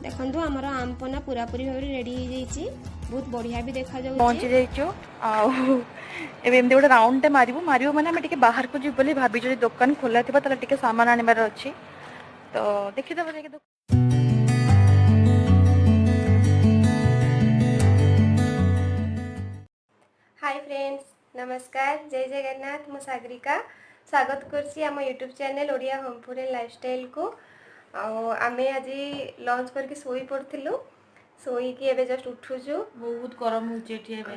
देखंतु हमर आमपना पूरा पूरी भाबरे रेडी हो जाईची बहुत बढ़िया भी देखा जाउची पहुंची जाइचो एबे एमती गोटे राउंड मारू माने आम टे बाहर को जीव बोली भाभी जो दुकान खोला थी टे सामान आनबार अच्छी तो देखीदेव जाके। हाय फ्रेंड्स नमस्कार जय जगन्नाथ मु सागरिका स्वागत करछि आम YouTube channel Odia home food and lifestyle को। आमे आज लंच करके सोई पड़थिलु सोई की एबे जस्ट उठुछु। बहुत गरम होची एठी एबे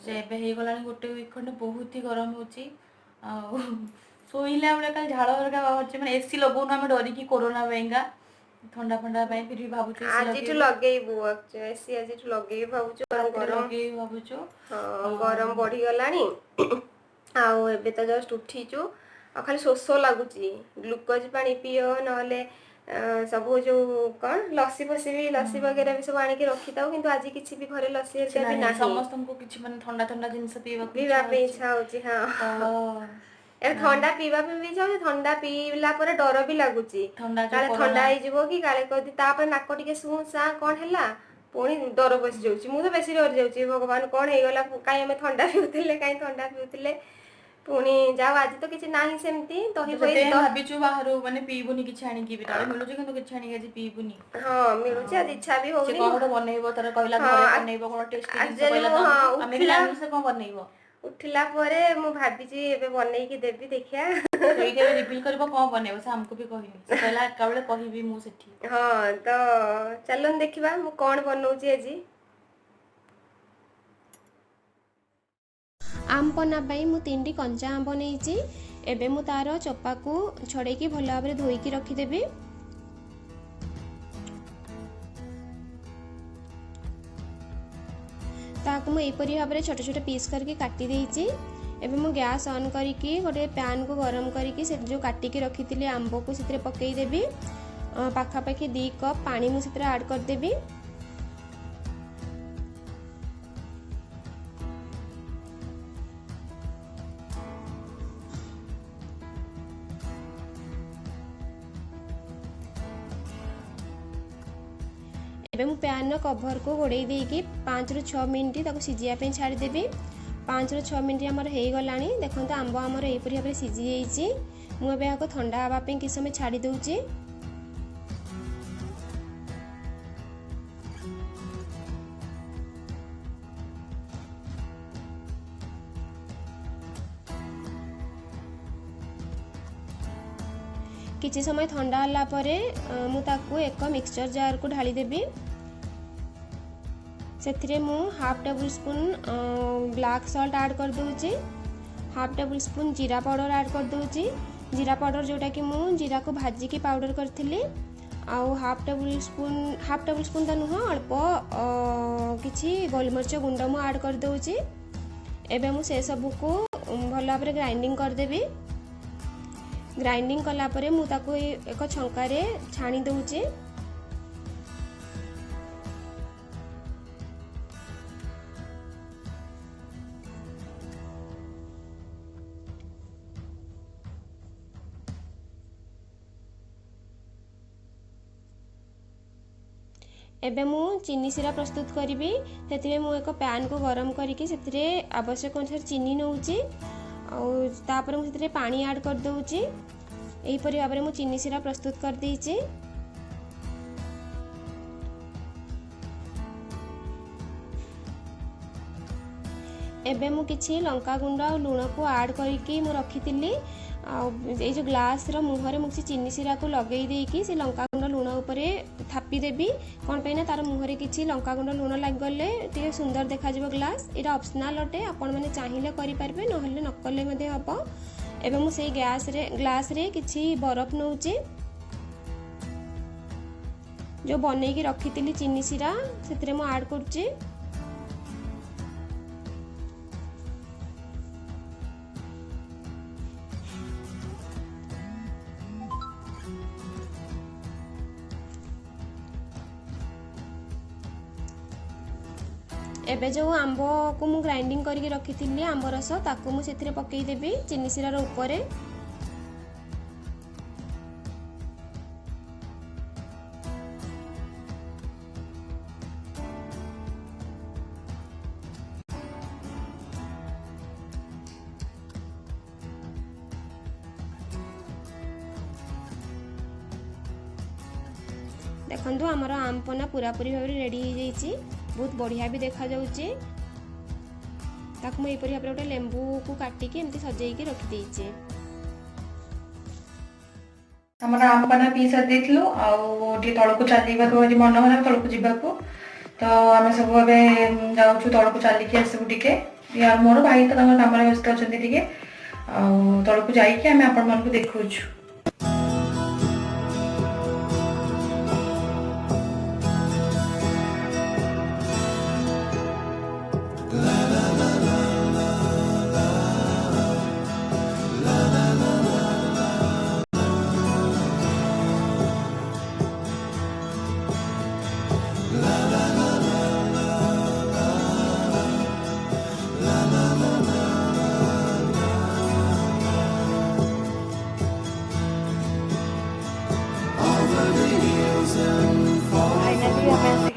जे एबे हे गलानी गोटे वीक खंड बहुत ही गरम होची आ सोईला बेले काल झाळ हरका बाहरचे माने एसी लगौना हम डरी की कोरोना वेंगा ठंडा ठंडा पाई फिर भी भाबुछु आज टू लगेइबु एसी आज टू लगेइ भाबुछु गरम लगेइ भाबुछु गरम बढ़ी गलानी आउ एबे तो जस्ट उठीचु आ खाली शोष लागुची ग्लूकोज पानी पियो नहले सब जो कौन लस्सी फसी भी लस्सी वगैरह भी सब आने के रखी था किंतु आज किसी भी घरे लस्सी हरका भी नाही समस्त को किछि माने ठंडा ठंडा जिंस पीवा पे इच्छा होची हां ए ठंडा पीवा पे भी इच्छा होची ठंडा पीला पर डर भी लागुची काले ठंडा ही जीवो कि काले कदी ता पर नाक टिके सुसा कोन हैला पुणी डर बस जाउची मु तो बेसी डर जाउची भगवान कोन हे गला काई हमें ठंडा पीउतिले काई ठंडा पीउतिले पुणी जाओ आज तो किछि नाही सेमती दही बई भाबिचु बाहरो माने पीबुनी किछि आनी की बिटा मिलुची किंतु किछि आनी आज पीबुनी हां मिलुची आज इच्छा भी होनी से कोन बनेइबो तार कहला घरे बनेइबो कोन टेस्टी कहला हमें भी लानी से कोन बनेइबो उठिला परे मु भाबिची एबे बनेई की देबी देखिया एइके रिवील करबो कोन बनेइबो से हमको भी कहिनी से कहला काबले कहिबी मु सेठी हां तो चलन देखिबा मु कोन बनौची आजी। आम पना पाई मु 3टी कंचा आम बनेइची एबे मु तार चोपा को छड़े की भल भाबरे धोई की रखी देबी। ताकू मु एपरी भाबरे छोटे छोटे पीस करके काटी देइची एबे मु गैस ऑन करके गोटे पैन को गरम करके से जो काटी के रखी थिले आंबो को सितरे पकेई देबी पाखा पाखी 2 कप पानी मु सितरे ऐड कर देबी। एबे मु पैन कवर को घोड़े देकी 5 ରୁ 6 मिनिट ताको सिजिया पे छाड़ी देबी। 5 ରୁ 6 मिनिट हमर हे गलानी देखंत आंबो हमर एपरी भाबरे सिजी जाईची मु एबे आको ठंडा हवा पे कि समय छाड़ी दउची। किछि समय ठंडा हला परे मु ताकू एक मिक्सचर जार को ढाली देबी। सेथिरे मु half table spoon black salt add कर दूची हाफ टेबल स्पून जीरा पाउडर ऐड कर दूची जीरा पाउडर जोटा कि मु जीरा को भाजी की पाउडर करथिली आउ हाफ टेबल स्पून त नुह अल्प किछि गोलमरिच गुंड मु ऐड कर दूची। एबे मु से सब को भल भाबरे ग्राइंडिंग कर देबी। ग्राइंडिंग कला परे मु ताको एक छंका रे छाणी दउची। एबे मु चीनी सिरा प्रस्तुत करिबी सेतिरे मु एक पैन को गरम करिके सेतिरे आवश्यक अनुसार चीनी नउची और तापर मु सेतिरे पानी ऐड कर दउची एही परि भाबरे मु चीनी सिरा प्रस्तुत कर देइची। एबे मु किछि लंका गुंड और लूण को ऐड करिके मु रखितिली ए जो ग्लास रो मुहरे मु चीनी सिरा को लगेई देकी से लंका गुंड लूण ऊपरे थापी देबी कोन पैना तार मुहरे किछि लंका गुंड लूण लाग गले टिके सुंदर देखा जिवो ग्लास एटा ऑप्शनल अटे आपण माने चाहिले करि पारबे नहले नकले मध्ये हबो। एबे मु सेई ग्लास रे किछि बरफ नउची जो बनै की रखितिली चीनी सिरा सेतरे मु ऐड करची। एबे जो आंबो को मु ग्राइंडिंग करके रखी थी आंब रस ताको मु सेथिरे पकई देबी चीनी सिरार ऊपर। देखंतु हमर आमपना पूरा पूरी भाबरे रेडी हो जाईची बहुत बढ़िया भी देखा जाउची ताकू मैं एपरी भाबरे गोटे लेंबू को काटिकी एमती सजेइकी रखी देईची हमर आमपना पी साथ देथिलु आउ तलक चलवा को मन होला तलक जीवाको तो आम सब ए जाऊँ तलक चलिकी आसबू टे यार मोर भाई तो कम व्यस्त अच्छा तलक जाइए आम आपण मानक देखु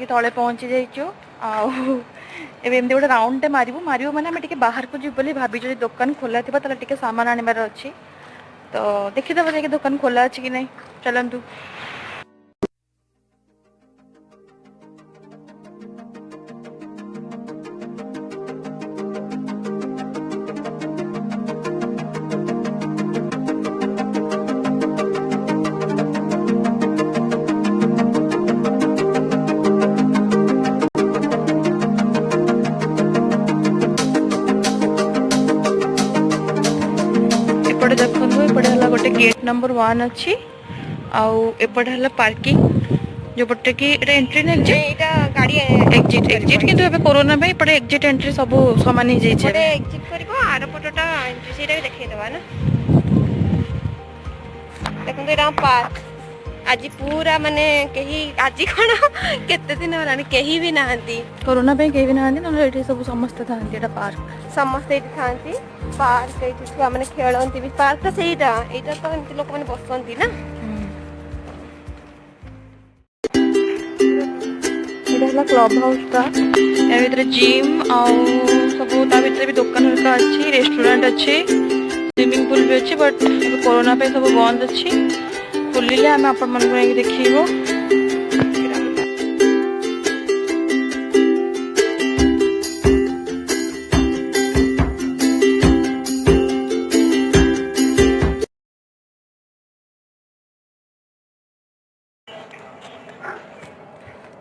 तले पहुँची जाइचु एमती गोटे राउंड मारू मारे आम बाहर को जीव भाई जो दुकान खोला थी टे सामान आनबार अच्छी तो देखीदे जाकि दुकान खोला अच्छी कि नहीं चलतु गोटे गेट नंबर 1 अच्छी आउटे है पार्किंग जो पटे कि एंट्री ने एग्जिट गाड़ी एग्जिट एग्जिट किंतु एबे कोरोना में पड़े एग्जिट एंट्री सब समान ही जाइछे पड़े एग्जिट करबो आर पटोटा एंट्री सेटा भी देखाई देबा ना देखो एटा पार्क आज पूरा माने कहीं आज कौन केते दिन होलानी कहीं भी नाहंती कोरोना पे कहीं भी नाहंती न एठी सब समस्त थांती एटा पार्क समस्त एठी थांती पार्क एठी छुआ माने खेलंती भी पार्क तो सेटा एटा तो एमती लोक माने बसंती ना एटा हला क्लब हाउस ता ए भीतर जिम आ सब ता भीतर भी दुकान हरका अच्छी रेस्टोरेंट अच्छी स्विमिंग पूल भी अच्छी बट कोरोना पे सब बंद अच्छी खुलिले आम आपण मन को देखिबो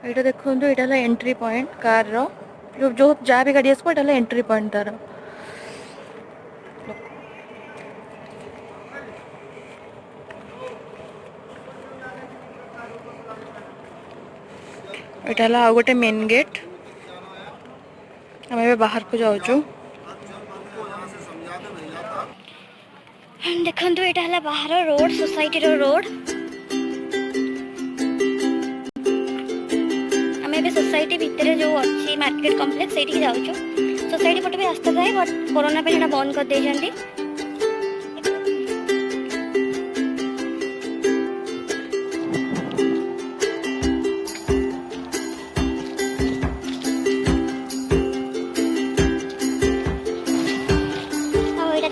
एटा देखंतु एटा ला एंट्री पॉइंट कार रो जो जा भी गाड़ी आसबो एटा ला एंट्री पॉइंट तार एटा ला गोटे मेन गेट हमें बाहर को जाऊँ देखो एटा हला बाहर रोड सोसाइटी रो रोड हमें सोसाइटी भितर जो अच्छी मार्केट कॉम्प्लेक्स से जाऊँ सोसाइटी पटे भी रास्ता थाए बट कोरोना पे बंद कर देछंती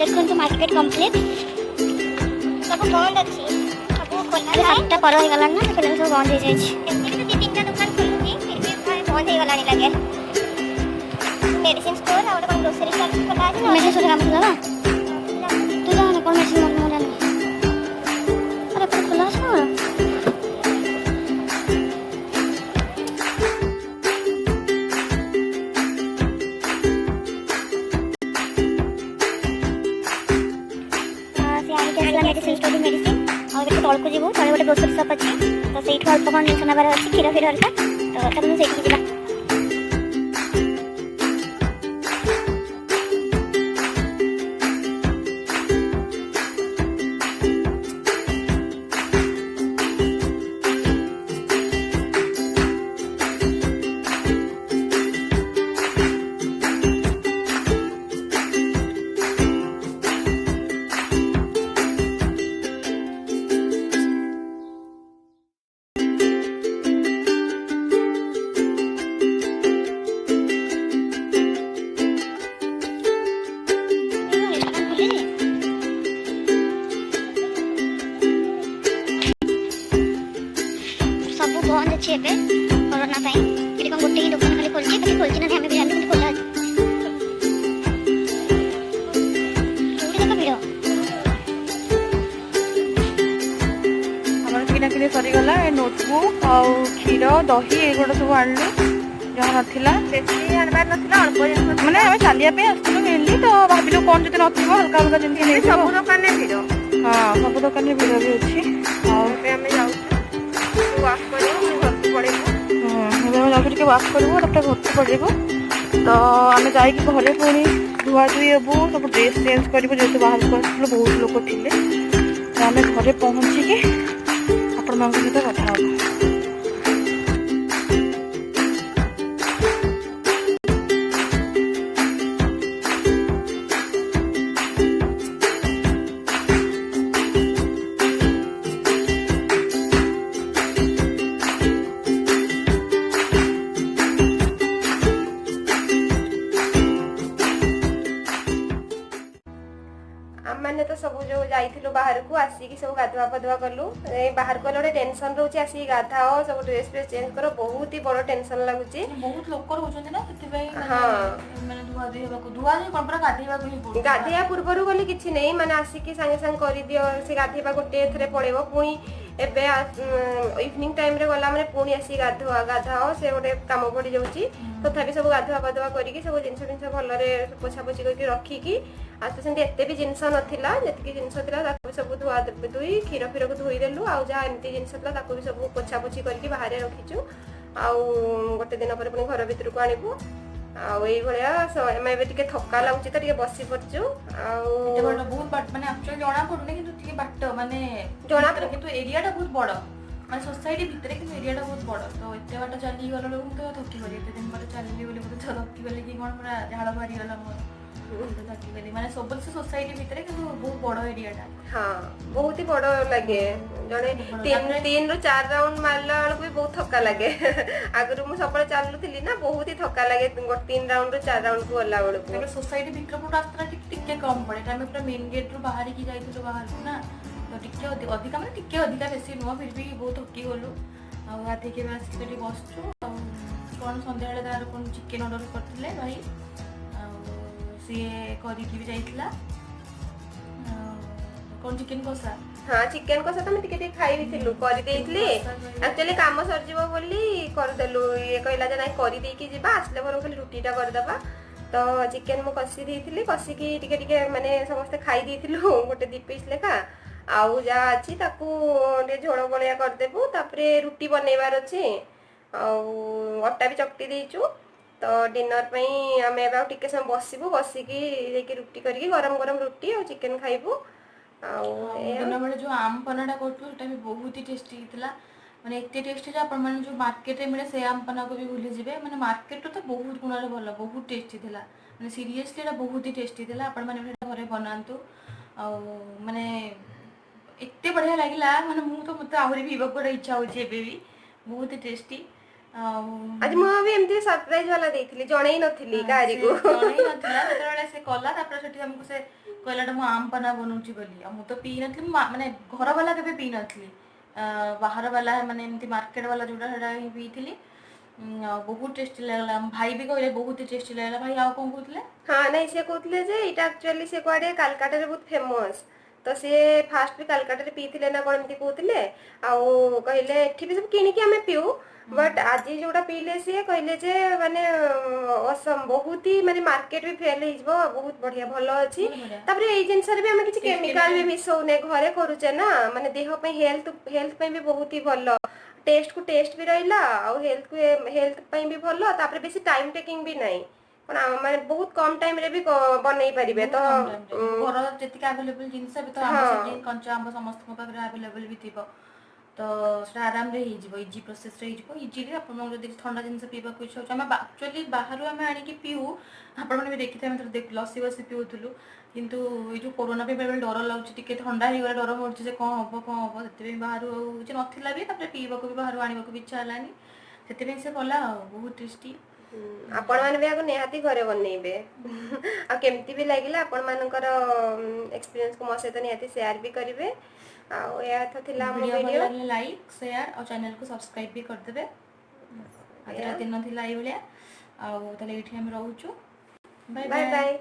देखो मार्केट कॉम्प्लेक्स सब बंद अच्छी सब खोला सातटा पर हो गला ना तो सब बंद हो जाई छी तीनटा दुकान खोलुनी फिर भी बंद हो गला नहीं लगे मेडिसिन स्टोर और कोन ग्रोसरी स्टोर खोला अछि मेडिसिन स्टोर काम खोला तू जाने कोन मेडिसिन मन मोरा नहीं अरे पर खोला छ मेडिसिन स्टोर मेडिसिन और तौल को जीव तले गोटे ग्रोसरी शॉप अच्छी तो से अल्प कौन जिन नबार अच्छी क्षीर फीर हल्का तो तब से जा ଅଛି ଏବେ କରୋନା ପାଇଁ। ଏଠି କ'ଣ ଗୋଟେ ହିଁ ଦୋକାନ ଖାଲି ଖୋଲିଛି, ବାକି ଖୋଲିଛି ନା ଆମେ ବି ଜାଣିନୁ କିନ୍ତୁ ଖୋଲା ଅଛି। ଯୋଉଠି ଦେଖ ଭିଡ଼। ଆମର କିଣାକିଣି ସରିଗଲା। ଏ ନୋଟବୁକ୍ ଆଉ କ୍ଷୀର ଦହି ଏଗୁଡ଼ା ସବୁ ଆଣିଲୁ, ଯାହା ନଥିଲା। ବେଶୀ ଆଣିବାର ନଥିଲା, ଅଳ୍ପ ଜିନିଷ ମାନେ ଆମେ ଚାଲିବା ପାଇଁ ଆସିଥିଲୁ ମେନଲି, ତ ଭାବିଲୁ କ'ଣ ଯଦି ନଥିବ ହାଲକା ହାଲକା ଜିନିଷ ନେଇଯିବୁ। ସବୁ ଦୋକାନରେ ଭିଡ଼। ହଁ ସବୁ ଦୋକାନରେ ଭିଡ଼ ବି ଅଛି। ଆଉ ଏବେ ଆମେ ଯାଉଛୁ ୱାକ୍ କରିବୁ, ଘରକୁ ପଳେଇବୁ। ଏବେ ଆମେ ଯାଉଛୁ ଟିକେ ୱାକ୍ କରିବୁ, ତାପରେ ଘରକୁ ପଳେଇବୁ। ତ ଆମେ ଯାଇକି ଘରେ ପୁଣି ଧୁଆ ଧୁଇ ହେବୁ, ସବୁ ଡ୍ରେସ୍ ଚେଞ୍ଜ କରିବୁ, ଯେହେତୁ ବାହାରକୁ ଆସିଥିଲୁ ବହୁତ ଲୋକ ଥିଲେ। ତ ଆମେ ଘରେ ପହଞ୍ଚିକି ଆପଣମାନଙ୍କ ସହିତ କଥା ହେବୁ। ଆମମାନେ ତ ସବୁ ଯୋଉ ଯାଇଥିଲୁ ବାହାରକୁ, ଆସିକି ସବୁ ଗାଧୁଆ ପାଧୁଆ କଲୁ। ଏଇ ବାହାରକୁ ଗଲେ ଗୋଟେ ଟେନସନ୍ ରହୁଛି, ଆସିକି ଗାଧାଅ, ସବୁ ଡ୍ରେସ୍ ଫ୍ରେସ୍ ଚେଞ୍ଜ କର, ବହୁତ ହି ବଡ଼ ଟେନସନ୍ ଲାଗୁଛି। ବହୁତ ଲୋକ ରହୁଛନ୍ତି ନା, ସେଥିପାଇଁ ହଁ ମାନେ ଧୁଆ ଧୁଇ ହେବାକୁ କ'ଣ ପୁରା ଗାଧେଇବାକୁ ହିଁ ପଡୁଛି। ଗାଧେଇବା ପୂର୍ବରୁ ଗଲେ କିଛି ନାହିଁ, ମାନେ ଆସିକି ସାଙ୍ଗେ ସାଙ୍ଗେ କରିଦିଅ, ସେ ଗାଧେଇବା ଗୋଟେ ଏଥିରେ ପଳେଇବ। ପୁଣି ଏବେ ଇଭିନିଂ ଟାଇମ୍ରେ ଗଲା ମାନେ ପୁଣି ଆସିକି ଗାଧାଅ, ସେ ଗୋଟେ କାମ ପଡ଼ିଯାଉଛି। ତଥାପି ସବୁ ଗାଧୁଆ ପାଧୁଆ କରିକି ସବୁ ଜିନିଷ ଭଲରେ ପୋଛାପୋଛି କରିକି ରଖିକି ଆଉ ସେମିତି ଏତେ ବି ଜିନିଷ ନଥିଲା, ଯେତିକି ଜିନିଷ ଥିଲା ତାକୁ ବି ସବୁ ଧୁଆ ଧୁଇ କ୍ଷୀର ଫିରକୁ ଧୋଇଦେଲୁ। ଆଉ ଯାହା ଏମିତି ଜିନିଷ ଥିଲା ତାକୁ ବି ସବୁ ପୋଛାପୋଛି କରିକି ବାହାରେ ରଖିଛୁ। ଆଉ ଗୋଟେ ଦିନ ପରେ ପୁଣି ଘର ଭିତରକୁ ଆଣିବୁ। ଆଉ ଏଇଭଳିଆ ଆମେ ଏବେ ଟିକେ ଥକା ଲାଗୁଛି ତ ଟିକେ ବସି ପଡିଛୁ। ଆଉ ବହୁତ ବାଟ ମାନେ ଆକ୍ଚୁଆଲି ଜଣା ପଡୁନି, କିନ୍ତୁ ଟିକେ ବାଟ ମାନେ ଜଣା କିନ୍ତୁ ଏରିଆଟା ବହୁତ ବଡ, ମାନେ ସୋସାଇଟି ଭିତରେ, କିନ୍ତୁ ଏରିଆଟା ବହୁତ ବଡ। ତ ଏତେ ବାଟ ଚାଲିକି ଗଲା ବେଳକୁ ମୁଁ ତ ଥକିଗଲି। ଏତେ ଦିନ ପରେ ଚାଲିଲି ବୋଲି ମୋତେ ଥକିଗଲି କି କ'ଣ, ପୁରା ଝାଳ ବାହାରିଗଲା ମୋର। ଥକିଗଲି ମାନେ ସବୁ ସେ ସୋସାଇଟି ଭିତରେ, କିନ୍ତୁ ବହୁତ ବଡ ଏରିଆଟା। ହଁ ବହୁତ ହି ବଡ ଲାଗେ। ଜଣେ 3 ରୁ 4 ରାଉଣ୍ଡ ମାରିଲା ବେଳକୁ ବି ବହୁତ ଥକା ଲାଗେ। ଆଗରୁ ମୁଁ ସବୁବେଳେ ଚାଲୁଥିଲି ନା, ବହୁତ ହି ଥକା ଲାଗେ 3 ରାଉଣ୍ଡ ରୁ 4 ରାଉଣ୍ଡକୁ ଗଲା ବେଳକୁ। ସୋସାଇଟି ଭିତରକୁ ରାସ୍ତା ଟିକେ କମ ପଡେ, ଆମେ ପୁରା ମେନ୍ ଗେଟ୍ରୁ ବାହାରିକି ଯାଇଥିଲୁ ବାହାରକୁ ନା, ତ ଟିକେ ଅଧିକା ମାନେ ଟିକେ ଅଧିକା, ବେଶୀ ନୁହଁ, ଫିର୍ ବି ବହୁତ ଥକି ଗଲୁ। ଆଉ ଗାଧେଇକି ଏବେ ଆସିକି ଏଠି ବସିଛୁ। ଆଉ କ'ଣ ସନ୍ଧ୍ୟାବେଳେ ତାର କ'ଣ ଚିକେନ୍ ଅର୍ଡ଼ର କରିଥିଲେ ଭାଇ, ଆଉ ସିଏ କରିକି ବି ଯାଇଥିଲା। କ'ଣ ଚିକେନ୍ କଷା? ହଁ ଚିକେନ୍ କଷା ତ ଆମେ ଟିକେ ଟିକେ ଖାଇଥିଲୁ, କରିଦେଇଥିଲି। ଆକ୍ଚୁଆଲି କାମ ସରିଯିବ ବୋଲି କରିଦେଲୁ। ଇଏ କହିଲା ଯେ ନାଇଁ କରିଦେଇକି ଯିବା, ଆସିଲେ ବରଂ ଖାଲି ରୁଟିଟା କରିଦେବା। ତ ଚିକେନ୍ ମୁଁ କଷି ଦେଇଥିଲି, କଷିକି ଟିକେ ଟିକେ ମାନେ ସମସ୍ତେ ଖାଇ ଦେଇଥିଲୁ, ଗୋଟେ 2 ପିସ୍ ଲେଖା। ଆଉ ଯାହା ଅଛି ତାକୁ ଟିକେ ଝୋଳ ଭଳିଆ କରିଦେବୁ। ତାପରେ ରୁଟି ବନେଇବାର ଅଛି, ଆଉ ଅଟା ବି ଚକଟି ଦେଇଛୁ। ତ ଡିନର ପାଇଁ ଆମେ ଏବେ ଆଉ ଟିକେ ସମୟ ବସିବୁ, ବସିକି ଯାଇକି ରୁଟି କରିକି ଗରମ ଗରମ ରୁଟି ଆଉ ଚିକେନ୍ ଖାଇବୁ। ଆଉ ଦିନବେଳେ ଯୋଉ ଆମ୍ ପନ୍ନାଟା କରୁଥିଲୁ ସେଟା ବି ବହୁତ ହି ଟେଷ୍ଟି ହେଇଥିଲା। ମାନେ ଏତେ ଟେଷ୍ଟି ଯେ ଆପଣମାନେ ଯୋଉ ମାର୍କେଟରେ ମିଳେ ସେ ଆମ୍ ପନ୍ନାକୁ ବି ଭୁଲିଯିବେ। ମାନେ ମାର୍କେଟରୁ ତ ବହୁତ ଗୁଣରେ ଭଲ, ବହୁତ ଟେଷ୍ଟି ଥିଲା। ମାନେ ସିରିୟସଲି ଏଇଟା ବହୁତ ହି ଟେଷ୍ଟି ଥିଲା। ଆପଣମାନେ ବି ଏଇଟା ଘରେ ବନାନ୍ତୁ। ଆଉ ମାନେ ଏତେ ବଢ଼ିଆ ଲାଗିଲା, ମାନେ ମୋତେ ଆହୁରି ପିଇବାକୁ ଗୋଟେ ଇଚ୍ଛା ହେଉଛି ଏବେ ବି, ବହୁତ ହି ଟେଷ୍ଟି। ଆଉ ଆଜି ମୁଁ ବି ଏମିତି ସରପ୍ରାଇଜ ବାଲା ଦେଇଥିଲି, ଜଣେଇ ନଥିଲି କାହାରିକୁ। ଜଣେଇ ନଥିଲା, ଯେତେବେଳେ ସେ କଲା ତାପରେ ସେଠି ଆମକୁ ସେ କହିଲାଟା ମୁଁ ଆମ୍ ପନ୍ନା ବନଉଛି ବୋଲି। ଆଉ ମୁଁ ତ ପିଇ ନଥିଲି, ମାନେ ଘର ବାଲା କେବେ ପିଇ ନଥିଲି, ବାହାର ବାଲା ମାନେ ଏମିତି ମାର୍କେଟ ବାଲା ଯୋଉଟା ସେଟା ହିଁ ପିଇଥିଲି। ଆଉ ବହୁତ ଟେଷ୍ଟି ଲାଗିଲା। ଭାଇ ବି କହିଲେ ବହୁତ ଟେଷ୍ଟି ଲାଗିଲା। ଭାଇ ଆଉ କ'ଣ କହୁଥିଲେ? ହଁ ନାଇଁ ସେ କହୁଥିଲେ ଯେ ଏଇଟା ଆକ୍ଚୁଆଲି ସେ କୁଆଡେ କାଲକାଟାରେ ବହୁତ ଫେମସ୍। ତ ସିଏ ଫାଷ୍ଟ ବି କାଲକାଟାରେ ପିଇଥିଲେ ନା କ'ଣ ଏମିତି କହୁଥିଲେ। ଆଉ କହିଲେ ଏଠି ବି ସବୁ କିଣିକି ଆମେ ପିଉ, ବଟ୍ ଆଜି ଯୋଉଟା ପିଇଲେ ସିଏ କହିଲେ ଯେ ମାନେ ବହୁତ ହି ମାନେ ମାର୍କେଟ ବି ଫେଲ୍ ହେଇଯିବ, ବହୁତ ବଢିଆ ଭଲ ଅଛି। ତାପରେ ଏଇ ଜିନିଷରେ ବି ଆମେ କିଛି କେମିକାଲ ବି ମିଶଉନେ, ଘରେ କରୁଛେ ନା, ମାନେ ଦେହ ପାଇଁ ହେଲ୍ଥ ପାଇଁ ବି ବହୁତ ହି ଭଲ। ଟେଷ୍ଟ କୁ ଟେଷ୍ଟ ବି ରହିଲା, ଆଉ ହେଲ୍ଥ ପାଇଁ ବି ଭଲ। ତାପରେ ବେଶୀ ଟାଇମ ଟେକିଂ ବି ନାହିଁ, ମାନେ ବହୁତ କମ ଟାଇମ ରେ ବି ବନେଇ ପାରିବେ। ତ ଘର ଯେତିକି ଆଭେଲେବଲ ଜିନିଷ ଏବେ ତ ଆମ୍ବ ସିଜିନ୍, କଞ୍ଚା ଆମ୍ବ ସମସ୍ତଙ୍କ ପାଖରେ ଆଭେଲେବଲ ବି ଥିବ, ତ ସେଟା ଆରାମରେ ହେଇଯିବ, ଇଜି ପ୍ରୋସେସରେ ହେଇଯିବ। ଇଜିଲି ଆପଣଙ୍କୁ ଯଦି ଥଣ୍ଡା ଜିନିଷ ପିଇବାକୁ ଇଚ୍ଛା ହେଉଛି, ଆମେ ଆକ୍ଚୁଆଲି ବାହାରୁ ଆମେ ଆଣିକି ପିଉ, ଆପଣମାନେ ବି ଦେଖିଥିବେ, ଆମେ ଲସି ବସି ପିଉଥିଲୁ। କିନ୍ତୁ ଏଇ ଯୋଉ କୋରୋନା ପାଇଁ ବେଳେବେଳେ ଡର ଲାଗୁଛି, ଟିକେ ଥଣ୍ଡା ହେଇଗଲେ ଡର ମାଡୁଛି ଯେ କ'ଣ ହବ, ସେଥିପାଇଁ ବାହାରୁ ଆଉ କିଛି ନଥିଲା ବି, ତାପରେ ପିଇବାକୁ ବି ବାହାରୁ ଆଣିବାକୁ ବି ଇଚ୍ଛା ହେଲାନି, ସେଥିପାଇଁ ସେ କଲା। ଆଉ ବହୁତ ଟେଷ୍ଟି। ଆପଣ ମାନେ ବି ଆଗ ନିହାତି ଘରେ ବନେଇବେ। ଆଉ କେମିତି ବି ଲାଗିଲା ଆପଣ ମାନଙ୍କର ଏକ୍ସପିରିଏନ୍ସକୁ ମୋ ସହିତ ନିହାତି ସେୟାର ବି କରିବେ। ଆଉ ଏହା ତ ଥିଲା ଆମ वीडियो भल ଭିडिଓ। लागले लाइक शेयर और चैनल को सब्सक्राइब भी कर देबे। आज दिन थिला एई भलिया आ ताले एठी हम रहउछु। Bye bye bye. बाय।